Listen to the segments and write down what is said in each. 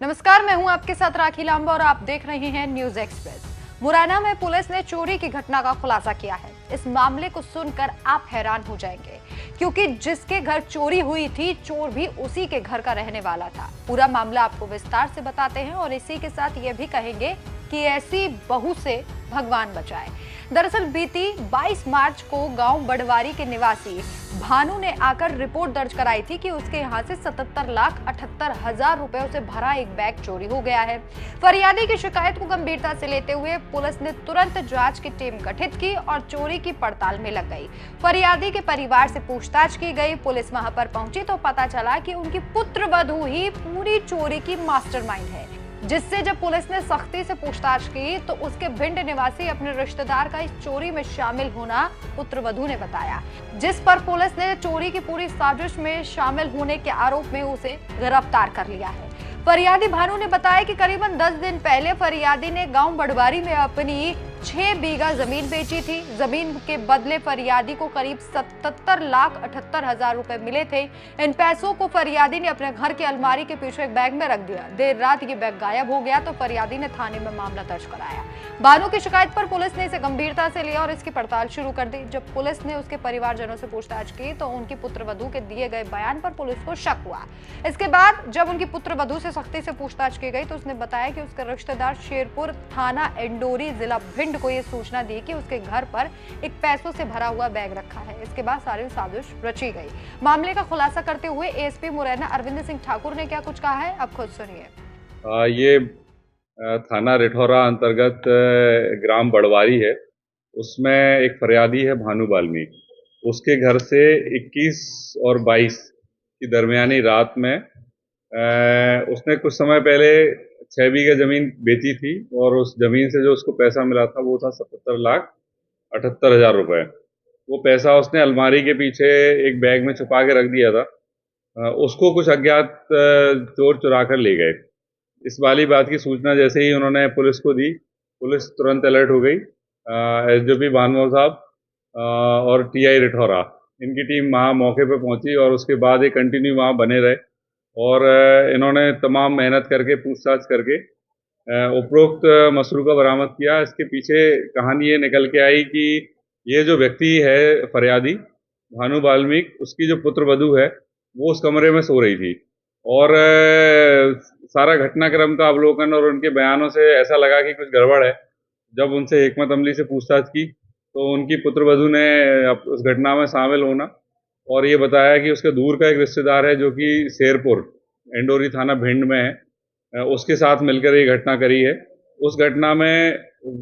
नमस्कार, मैं हूं आपके साथ राखी लांबा और आप देख रहे हैं न्यूज एक्सप्रेस। मुरैना में पुलिस ने चोरी की घटना का खुलासा किया है। इस मामले को सुनकर आप हैरान हो जाएंगे, क्योंकि जिसके घर चोरी हुई थी, चोर भी उसी के घर का रहने वाला था। पूरा मामला आपको विस्तार से बताते हैं और इसी के साथ ये भी कहेंगे कि ऐसी बहू से भगवान बचाए। दरअसल बीती 22 मार्च को गांव बड़वारी के निवासी भानु ने आकर रिपोर्ट दर्ज कराई थी कि उसके यहां से 77,78,000 रुपए से भरा एक बैग चोरी हो गया है। फरियादी की शिकायत को गंभीरता से लेते हुए पुलिस ने तुरंत जांच की टीम गठित की और चोरी की पड़ताल में लग गई। फरियादी के परिवार से पूछताछ की गई। पुलिस वहां पर पहुंची तो पता चला कि उनकी पुत्रवधू ही पूरी चोरी की मास्टरमाइंड है, जिससे जब पुलिस ने सख्ती से पूछताछ की तो उसके भिंड निवासी अपने रिश्तेदार का इस चोरी में शामिल होना पुत्रवधू ने बताया, जिस पर पुलिस ने चोरी की पूरी साजिश में शामिल होने के आरोप में उसे गिरफ्तार कर लिया है। फरियादी भानु ने बताया कि करीबन 10 दिन पहले फरियादी ने गांव बड़वारी में अपनी 6 बीघा जमीन बेची थी। जमीन के बदले फरियादी को करीब 77,78,000 रुपए मिले थे। इन पैसों को फरियादी ने अपने घर की अलमारी के पीछे एक बैग में रख दिया। देर रात ये बैग गायब हो गया तो फरियादी ने थाने में मामला दर्ज कराया। भानु की शिकायत पर पुलिस ने इसे गंभीरता से लिया और इसकी पड़ताल शुरू कर दी। जब पुलिस ने उसके परिवारजनों से पूछताछ की तो उनकी पुत्रवधू के दिए गए बयान पर पुलिस को शक हुआ। इसके बाद जब उनकी पुत्रवधू से सख्ती से पूछताछ की गई तो उसने बताया कि उसके रिश्तेदार शेरपुर थाना इंडोरी जिला भिंड को यह सूचना दी कि उसके घर पर एक पैसों से भरा हुआ बैग रखा है। इसके बाद सारी साजिश रची गई। मामले का खुलासा करते हुए एएसपी मुरैना अरविंद सिंह ठाकुर ने क्या कुछ कहा है, अब खुद सुनिए। ये थाना रिठौरा अंतर्गत ग्राम बड़वारी है। उसमें एक फरियादी है भानु वाल्मीकि। उसके घर से 21 और 22 की दरमियानी रात में उसने कुछ समय पहले 6 बीघा जमीन बेची थी और उस जमीन से जो उसको पैसा मिला था वो था 77,78,000 रुपए। वो पैसा उसने अलमारी के पीछे एक बैग में छुपा के रख दिया था। उसको कुछ अज्ञात चोर चुरा कर ले गए। इस वाली बात की सूचना जैसे ही उन्होंने पुलिस को दी, पुलिस तुरंत अलर्ट हो गई। एसडीओपी भानमोर साहब और टीआई रिठौरा, इनकी टीम वहाँ मौके पर पहुंची और उसके बाद ये कंटिन्यू वहाँ बने रहे और इन्होंने तमाम मेहनत करके पूछताछ करके उपरोक्त मसरूका का बरामद किया। इसके पीछे कहानी ये निकल के आई कि ये जो व्यक्ति है फरियादी भानु वाल्मीकि, उसकी जो पुत्रवधू है वो उस कमरे में सो रही थी और सारा घटनाक्रम का अवलोकन और उनके बयानों से ऐसा लगा कि कुछ गड़बड़ है। जब उनसे हिकमत अमली से पूछताछ की तो उनकी पुत्रवधू ने उस घटना में शामिल होना और ये बताया कि उसके दूर का एक रिश्तेदार है जो कि शेरपुर इंडोरी थाना भिंड में है, उसके साथ मिलकर ये घटना करी है। उस घटना में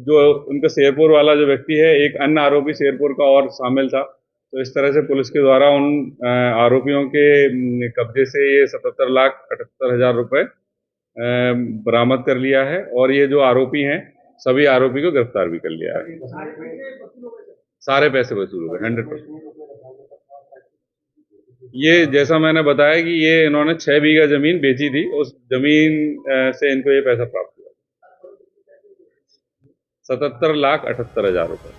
जो उनका शेरपुर वाला जो व्यक्ति है, एक अन्य आरोपी शेरपुर का और शामिल था। तो इस तरह से पुलिस के द्वारा उन आरोपियों के कब्जे से ये 77,78,000 रुपए बरामद कर लिया है और ये जो आरोपी हैं सभी आरोपी को गिरफ्तार भी कर लिया है। सारे पैसे वसूल हुए 100%। ये जैसा मैंने बताया कि ये इन्होंने 6 बीघा जमीन बेची थी, उस जमीन से इनको ये पैसा प्राप्त हुआ 77,78,000 रुपए।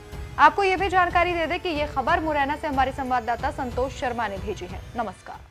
आपको ये भी जानकारी दे दें कि ये खबर मुरैना से हमारे संवाददाता संतोष शर्मा ने भेजी है। नमस्कार।